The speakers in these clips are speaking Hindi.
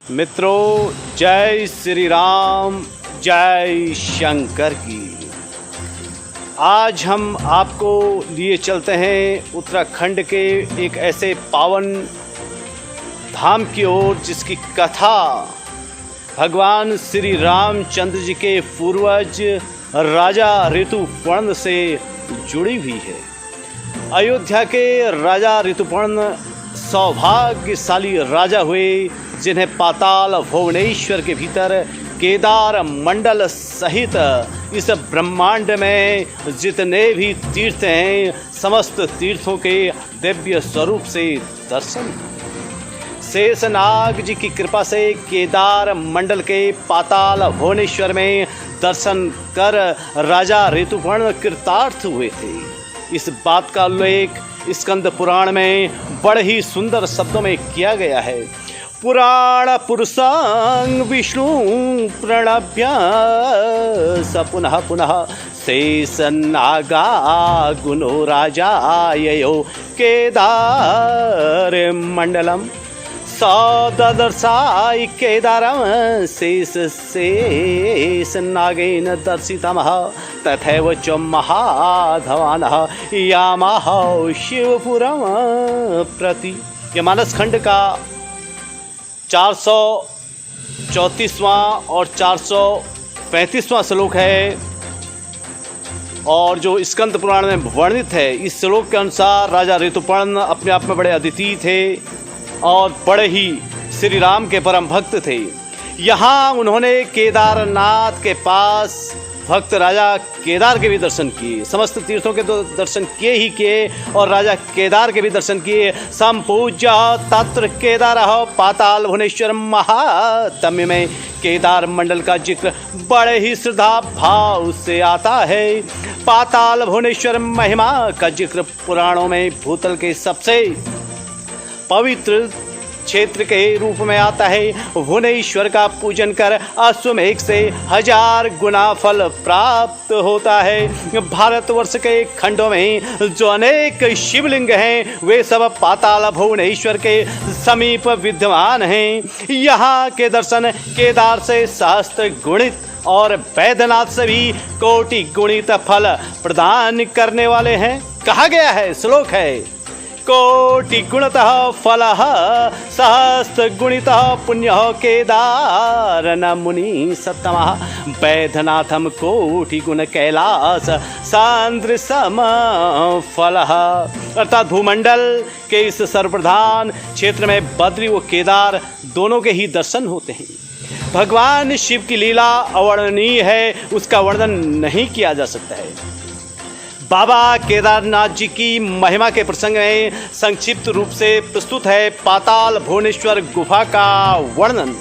मित्रों, जय श्री राम, जय शंकर की। आज हम आपको लिए चलते हैं उत्तराखंड के एक ऐसे पावन धाम की ओर जिसकी कथा भगवान श्री रामचंद्र जी के पूर्वज राजा ऋतुपर्ण से जुड़ी हुई है। अयोध्या के राजा ऋतुपर्ण सौभाग्यशाली राजा हुए जिन्हें पाताल भुवनेश्वर के भीतर केदार मंडल सहित इस ब्रह्मांड में जितने भी तीर्थ हैं समस्त तीर्थों के दिव्य स्वरूप से दर्शन। शेषनाग जी की कृपा से केदार मंडल के पाताल भुवनेश्वर में दर्शन कर राजा ऋतुपर्ण कृतार्थ हुए थे। इस बात का उल्लेख स्कंद पुराण में बड़े ही सुंदर शब्दों में किया गया है। पुराण पुरुषां विष्णु प्रणभ्य स पुनः पुनः शेषनागा गुणो राजाययो केदार मंडलम सदर्शाय केदारं शेष नागेन दर्शितमः तथैव च महाधवानः यामाह शिवपुरं प्रति। यह मानसखंड का 434वां और 435वां श्लोक है और जो स्कंद पुराण में वर्णित है। इस श्लोक के अनुसार राजा ऋतुपर्ण अपने आप में बड़े अद्वितीय थे और बड़े ही श्री राम के परम भक्त थे। यहाँ उन्होंने केदारनाथ के पास भक्त राजा केदार के भी दर्शन किए, समस्त तीर्थों के तो दर्शन किए ही किए और राजा केदार के भी दर्शन किए। संपूज्य तत्र केदार पाताल भुवनेश्वर महात्म्य में केदार मंडल का जिक्र बड़े ही श्रद्धा भाव से आता है। पाताल भुवनेश्वर महिमा का जिक्र पुराणों में भूतल के सबसे पवित्र क्षेत्र के रूप में आता है। भुवनेश्वर का पूजन कर अश्वमेघ से 1000 गुना फल प्राप्त होता है। भारतवर्ष के खंडों में जो अनेक शिवलिंग हैं वे सब पाताल भुवनेश्वर के समीप विद्यमान हैं। यहाँ के दर्शन केदार से सहस्त्र गुणित और वैद्यनाथ से भी कोटि गुणित फल प्रदान करने वाले हैं। कहा गया है, श्लोक है, कोटि गुणतः फलः सहस्त्र गुणितः पुण्यः केदार न मुनि सत्तमः वैद्यनाथम कोटि गुण कैलास सांद्रसम फलः। अर्थात भूमंडल के इस सर्वप्रधान क्षेत्र में बद्री व केदार दोनों के ही दर्शन होते हैं। भगवान शिव की लीला अवर्णनीय है, उसका वर्णन नहीं किया जा सकता है। बाबा केदारनाथ जी की महिमा के प्रसंग में संक्षिप्त रूप से प्रस्तुत है पाताल भुवनेश्वर गुफा का वर्णन।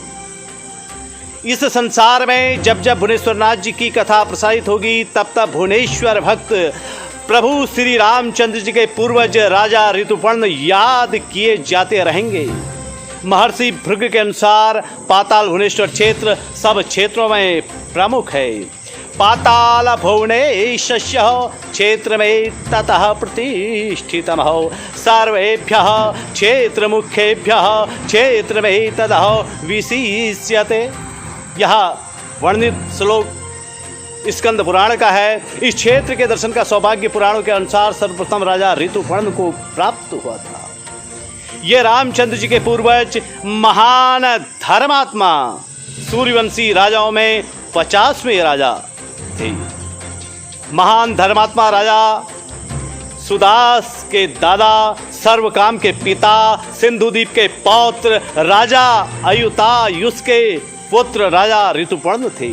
इस संसार में जब जब भुवनेश्वरनाथ जी की कथा प्रसारित होगी तब तब भुवनेश्वर भक्त प्रभु श्री रामचंद्र जी के पूर्वज राजा ऋतुपर्ण याद किए जाते रहेंगे। महर्षि भृगु के अनुसार पाताल भुवनेश्वर क्षेत्र सब क्षेत्रों में प्रमुख है। पाताल भुवनेश्वस्य क्षेत्र में ततः प्रतिष्ठितम हो सर्वेभ्यः क्षेत्र मुख्येभ्यः क्षेत्र में ततः विशिष्यते। यह वर्णित श्लोक स्कंद पुराण का है। इस क्षेत्र के दर्शन का सौभाग्य पुराणों के अनुसार सर्वप्रथम राजा ऋतुपर्ण को प्राप्त हुआ था। ये रामचंद्र जी के पूर्वज महान धर्मात्मा सूर्यवंशी राजाओं में 50वें राजा थे। महान धर्मात्मा राजा सुदास के दादा, सर्वकाम के पिता, सिंधुदीप के पौत्र राजा अयुतायुष के पुत्र राजा ऋतुपर्ण थे।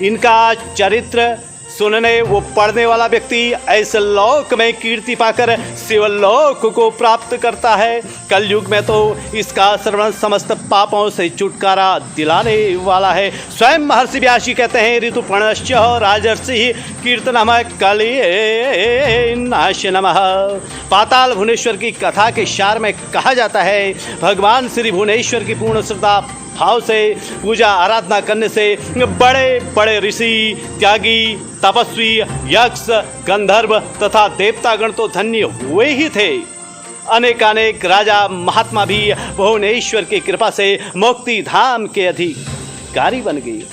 इनका चरित्र सुनने वो पढ़ने वाला व्यक्ति ऐसे लोक में कीर्ति पाकर शिवलोक को प्राप्त करता है। कलयुग में तो इसका श्रवण समस्त पापों से छुटकारा दिलाने वाला है। स्वयं महर्षि व्यासी कहते हैं, ऋतुपर्णश्च राजर्षि कीर्तनमः कलिये नाश नमः। पाताल भुवनेश्वर की कथा के सार में कहा जाता है, भगवान श्री भुवनेश्वर की पूर्ण श्रद्धा भाव से पूजा आराधना करने से बड़े बड़े ऋषि, त्यागी, तपस्वी, यक्ष, गंधर्व तथा देवतागण तो धन्य हुए ही थे। अनेकानेक राजा महात्मा भी भुवनेश्वर की कृपा से मुक्ति धाम के अधिकारी बन गए।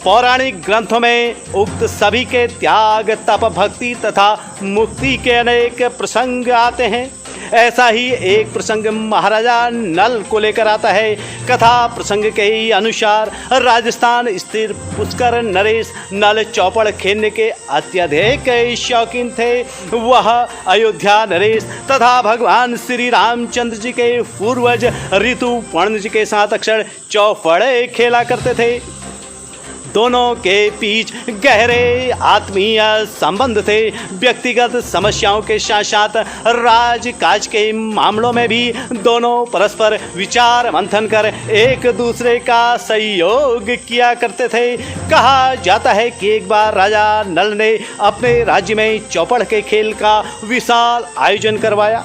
पौराणिक ग्रंथों में उक्त सभी के त्याग, तप, भक्ति तथा मुक्ति के अनेक प्रसंग आते हैं। ऐसा ही एक प्रसंग महाराजा नल को लेकर आता है। कथा प्रसंग के ही अनुसार राजस्थान स्थित पुष्कर नरेश नल चौपड़ खेलने के अत्यधिक शौकीन थे। वह अयोध्या नरेश तथा भगवान श्री रामचंद्र जी के पूर्वज ऋतुपर्ण जी के साथ अक्सर चौपड़ खेला करते थे। दोनों के बीच गहरे आत्मीय संबंध थे। व्यक्तिगत समस्याओं के साथ साथ राजकाज के मामलों में भी दोनों परस्पर विचार मंथन कर एक दूसरे का सहयोग किया करते थे। कहा जाता है कि एक बार राजा नल ने अपने राज्य में चौपड़ के खेल का विशाल आयोजन करवाया,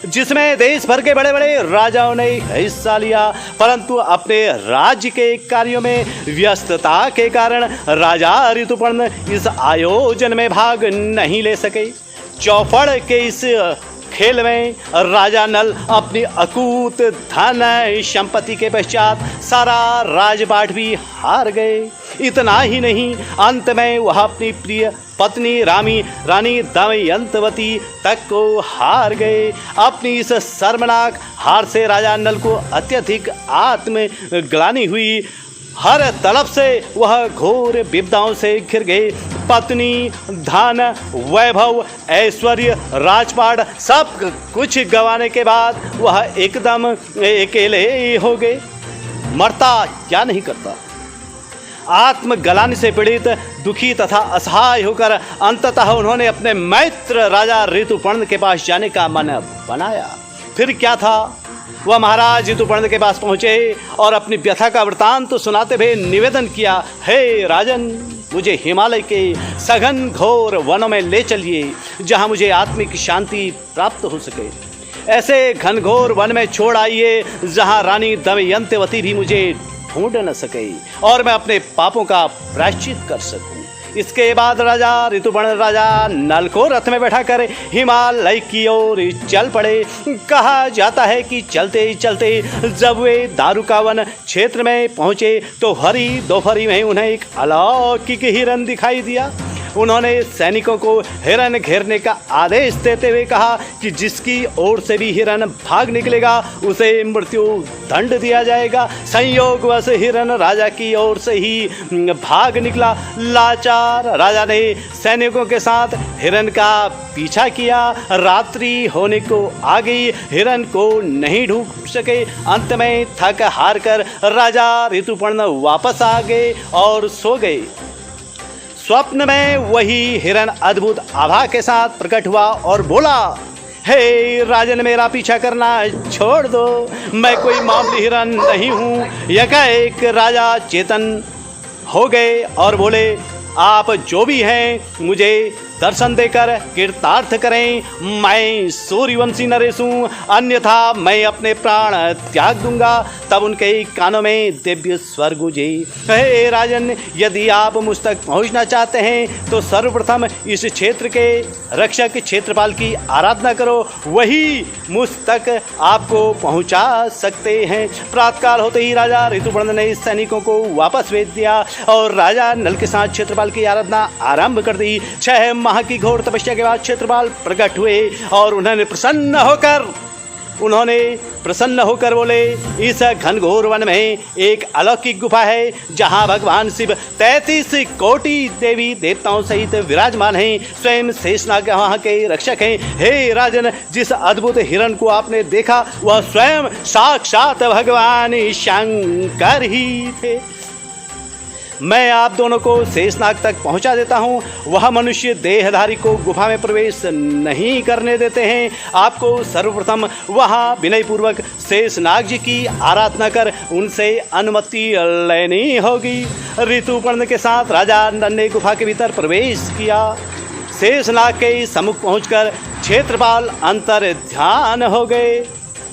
जिसमें देश भर के बड़े बड़े राजाओं ने हिस्सा लिया, परंतु अपने राज्य के कार्यों में व्यस्तता के कारण राजा ऋतुपर्ण इस आयोजन में भाग नहीं ले सके। चौपड़ के इस खेल में राजा नल अपनी अकूत धन संपत्ति के पश्चात सारा राजपाट भी हार गए। इतना ही नहीं, अंत में वह अपनी प्रिय पत्नी रानी दमयंतवती तक को हार गए। अपनी इस शर्मनाक हार से राजा नल को अत्यधिक आत्मग्लानि हुई। हर तरफ से वह घोर विपदाओं से घिर गए। पत्नी, धन, वैभव, ऐश्वर्य, राजपाट सब कुछ गंवाने के बाद वह एकदम अकेले हो गए। मरता क्या नहीं करता। आत्मग्लानि से पीड़ित, दुखी तथा असहाय होकर अंततः उन्होंने अपने मित्र राजा ऋतुपर्ण के पास जाने का मन बनाया। फिर क्या था, वह महाराज ऋतुपर्ण के पास पहुंचे और अपनी व्यथा का वृतांत तो सुनाते हुए निवेदन किया, हे राजन, मुझे हिमालय के सघन घोर वनों में ले चलिए, जहां मुझे आत्मिक शांति प्राप्त हो सके। ऐसे घनघोर वन में छोड़ आइए जहां रानी दमयंतवती भी मुझे ढूंढ न सके और मैं अपने पापों का प्रायश्चित कर सकूं। इसके बाद राजा ऋतुपर्ण राजा नल को रथ में बैठा कर हिमालय की ओर चल पड़े। कहा जाता है कि चलते चलते जब वे दारुकावन क्षेत्र में पहुंचे तो हरी दोपहरी में उन्हें एक अलौकिक हिरन दिखाई दिया। उन्होंने सैनिकों को हिरन घेरने का आदेश देते हुए कहा कि जिसकी ओर से भी हिरन भाग निकलेगा उसे मृत्यु दंड दिया जाएगा। संयोगवश हिरन राजा की ओर से ही भाग निकला। लाचार राजा ने सैनिकों के साथ हिरन का पीछा किया। रात्रि होने को आ गई, हिरन को नहीं ढूंढ सके। अंत में थक हार कर राजा ऋतुपर्ण वापस आ गए और सो गए। स्वप्न में वही हिरन अद्भुत आभा के साथ प्रकट हुआ और बोला, हे राजन, मेरा पीछा करना छोड़ दो, मैं कोई मामूली हिरन नहीं हूँ। एकाएक राजा चेतन हो गए और बोले, आप जो भी हैं मुझे दर्शन देकर कृतार्थ करें। मैं सूर्यवंशी नरेश हूँ, अन्यथा मैं अपने प्राण त्याग दूंगा। तब उनके कानों में दिव्य स्वर गूंजे, हे राजन, यदि आप मुझ तक पहुँचना चाहते हैं तो सर्वप्रथम इस क्षेत्र के रक्षक क्षेत्रपाल की आराधना करो, वही मुझ तक आपको पहुँचा सकते हैं। प्रातःकाल होते ही राजा ऋतुपर्ण ने सैनिकों को वापस भेज दिया और राजा नल के साथ क्षेत्रपाल की आराधना आरंभ कर दी। 6 माह की घोर तपस्या के बाद क्षेत्रपाल प्रकट हुए और उन्होंने प्रसन्न होकर बोले, इस घनघोर वन में एक अलौकिक गुफा है जहां भगवान शिव 33 कोटि देवी देवताओं सहित विराजमान हैं। स्वयं शेषनाग वहां के रक्षक हैं। हे राजन, जिस अद्भुत हिरण को आपने देखा वह स्वयं साक्षात भगवान शंकर ही थे। मैं आप दोनों को शेषनाग तक पहुंचा देता हूं। वह मनुष्य देहधारी को गुफा में प्रवेश नहीं करने देते हैं। आपको सर्वप्रथम वहां विनयपूर्वक शेषनाग जी की आराधना कर उनसे अनुमति लेनी होगी। ऋतुपर्ण के साथ राजा नल ने गुफा के भीतर प्रवेश किया। शेषनाग के सम्मुख पहुंचकर क्षेत्रपाल अंतर ध्यान हो गए।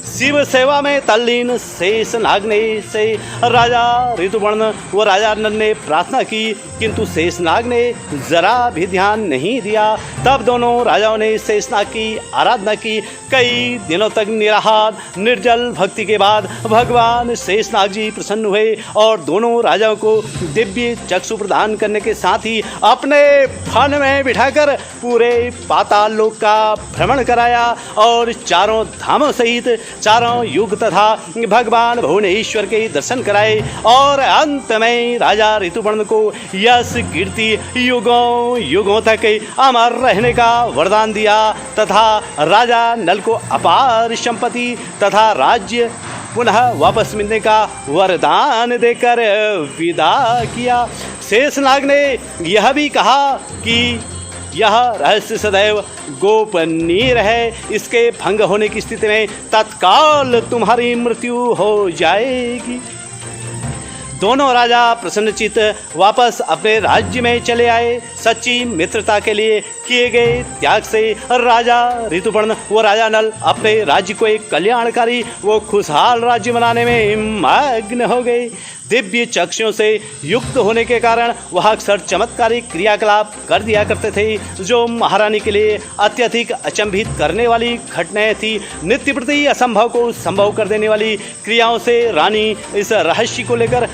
शिव सेवा में तल्लीन शेषनाग ने से राजा ऋतुपर्ण व राजा नल ने प्रार्थना की किंतु शेषनाग ने जरा भी ध्यान नहीं दिया। तब दोनों राजाओं ने शेषनाग की आराधना की। कई दिनों तक निराहार निर्जल भक्ति के बाद भगवान शेषनाग जी प्रसन्न हुए और दोनों राजाओं को दिव्य चक्षु प्रदान करने के साथ ही अपने फन में बिठाकर पूरे पाताल लोक का भ्रमण कराया और चारों धामों सहित चारों युग तथा भगवान भुवनेश्वर के दर्शन कराए और अंत में राजा ऋतुपर्ण को यश कीर्ति युगों युगों तक अमर रहने का वरदान दिया तथा राजा नल को अपार संपत्ति तथा राज्य पुनः वापस मिलने का वरदान देकर विदा किया। शेषनाग ने यह भी कहा कि यह रहस्य सदैव गोपनीय रहे, इसके भंग होने की स्थिति में तत्काल तुम्हारी मृत्यु हो जाएगी। दोनों राजा प्रसन्नचित वापस अपने राज्य में चले आए। सच्ची मित्रता के लिए किए गए त्याग से राजा ऋतुपर्ण व राजा नल अपने राज्य को एक कल्याणकारी व खुशहाल राज्य बनाने में मग्न हो गए। दिव्य चक्षुओं से युक्त होने के कारण वह अक्सर चमत्कारी क्रियाकलाप कर दिया करते थे जो महारानी के लिए अत्यधिक अचंभित करने वाली घटनाएं थी। नित्य प्रति असंभव को संभव कर देने वाली क्रियाओं से रानी इस रहस्य को लेकर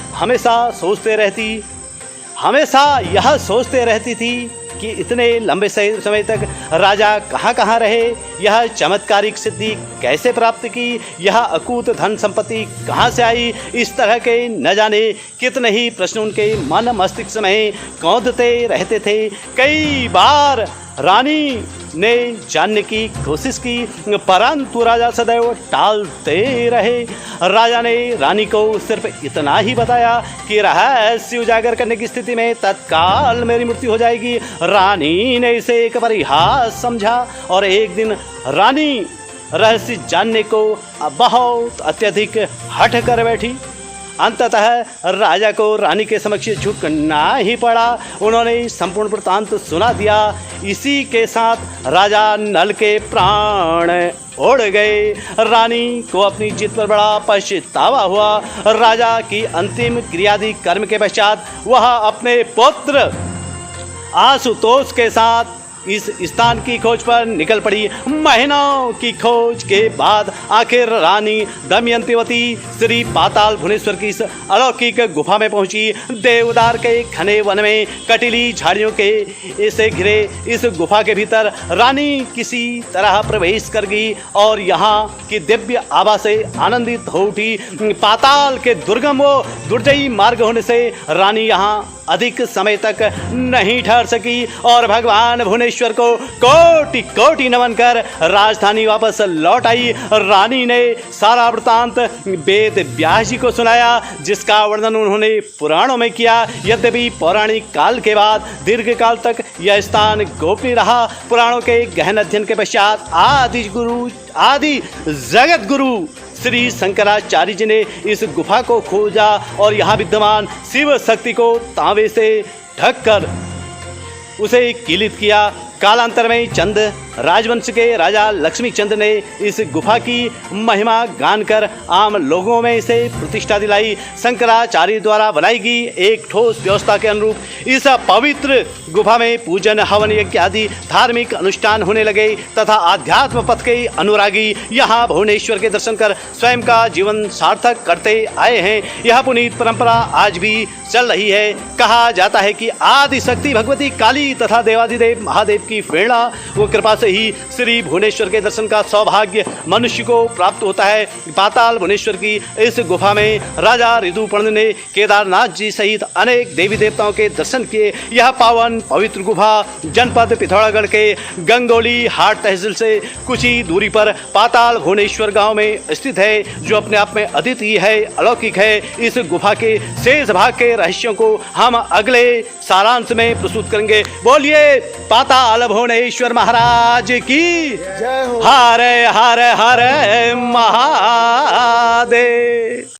हमेशा यह सोचते रहती थी कि इतने लंबे समय तक राजा कहाँ कहाँ रहे, यह चमत्कारिक सिद्धि कैसे प्राप्त की, यह अकूत धन संपत्ति कहाँ से आई। इस तरह के न जाने कितने ही प्रश्न उनके मन मस्तिष्क में कौंधते रहते थे। कई बार रानी ने जानने की कोशिश की परंतु राजा सदैव टालते रहे। राजा ने रानी को सिर्फ इतना ही बताया कि रहस्य उजागर करने की स्थिति में तत्काल मेरी मृत्यु हो जाएगी। रानी ने इसे एक परिहास समझा और एक दिन रानी रहस्य जानने को बहुत अत्यधिक हठ कर बैठी। अंततः राजा को रानी के समक्ष झुकना ही पड़ा। उन्होंने संपूर्ण वृत्तांत सुना दिया। इसी के साथ राजा नल के प्राण उड़ गए। रानी को अपनी जीत पर बड़ा पछतावा हुआ। राजा की अंतिम क्रियादि कर्म के पश्चात वह अपने पुत्र आशुतोष के साथ इस स्थान की खोज पर निकल पड़ी। महीनों की खोज के बाद आखिर रानी दमयंतीवती श्री पाताल भुवनेश्वर की इस अलौकिक गुफा में पहुंची। देवदार के घने वन में कटीली झाड़ियों के इसे घिरे इस गुफा के भीतर रानी किसी तरह प्रवेश कर गई और यहाँ की दिव्य आभा से आनंदित हो उठी। पाताल के दुर्गम व दुर्जयी मार्ग होने से रानी यहाँ अधिक समय तक नहीं ठहर सकी और भगवान भुवनेश्वर को कोटि कोटि नमन कर राजधानी वापस लौट आई। रानी ने सारा वृत्तांत वेद व्यास जी को सुनाया जिसका वर्णन उन्होंने पुराणों में किया। यद्यपि पौराणिक काल के बाद दीर्घ काल तक यह स्थान गोपनीय रहा। पुराणों के गहन अध्ययन के पश्चात आदि जगत गुरु श्री शंकराचार्य जी ने इस गुफा को खोजा और यहाँ विद्यमान शिव शक्ति को तांबे से ढककर उसे किलित किया। कालांतर में चंद राजवंश के राजा लक्ष्मी चंद ने इस गुफा की महिमा गान कर आम लोगों में इसे प्रतिष्ठा दिलाई। शंकराचार्य द्वारा बनाई गई एक ठोस व्यवस्था के अनुरूप इस पवित्र गुफा में पूजन हवन यज्ञ आदि धार्मिक अनुष्ठान होने लगे तथा आध्यात्म पथ के अनुरागी यहाँ भुवनेश्वर के दर्शन कर स्वयं का जीवन सार्थक करते आए हैं। यह पुनीत परंपरा आज भी चल रही है। कहा जाता है कि आदि शक्ति भगवती काली तथा देवाधिदेव महादेव की प्रेरणा व कृपा से ही श्री भुवनेश्वर के दर्शन का सौभाग्य मनुष्य को प्राप्त होता है। पाताल भुवनेश्वर की इस गुफा में राजा ऋतुपर्ण ने केदारनाथ जी सहित अनेक देवी देवताओं के दर्शन किए। यह पावन पवित्र गुफा जनपद पिथौरागढ़ के गंगोली हाट तहसील से कुछ ही दूरी पर पाताल भुवनेश्वर गांव में स्थित है जो अपने आप में अद्वितीय है, अलौकिक है। इस गुफा के शेष भाग के रहस्यों को हम अगले सारांश में प्रस्तुत करेंगे। बोलिए पाताल भुवनेश्वर महाराज की जय हो। हरे हरे हरे महादेव।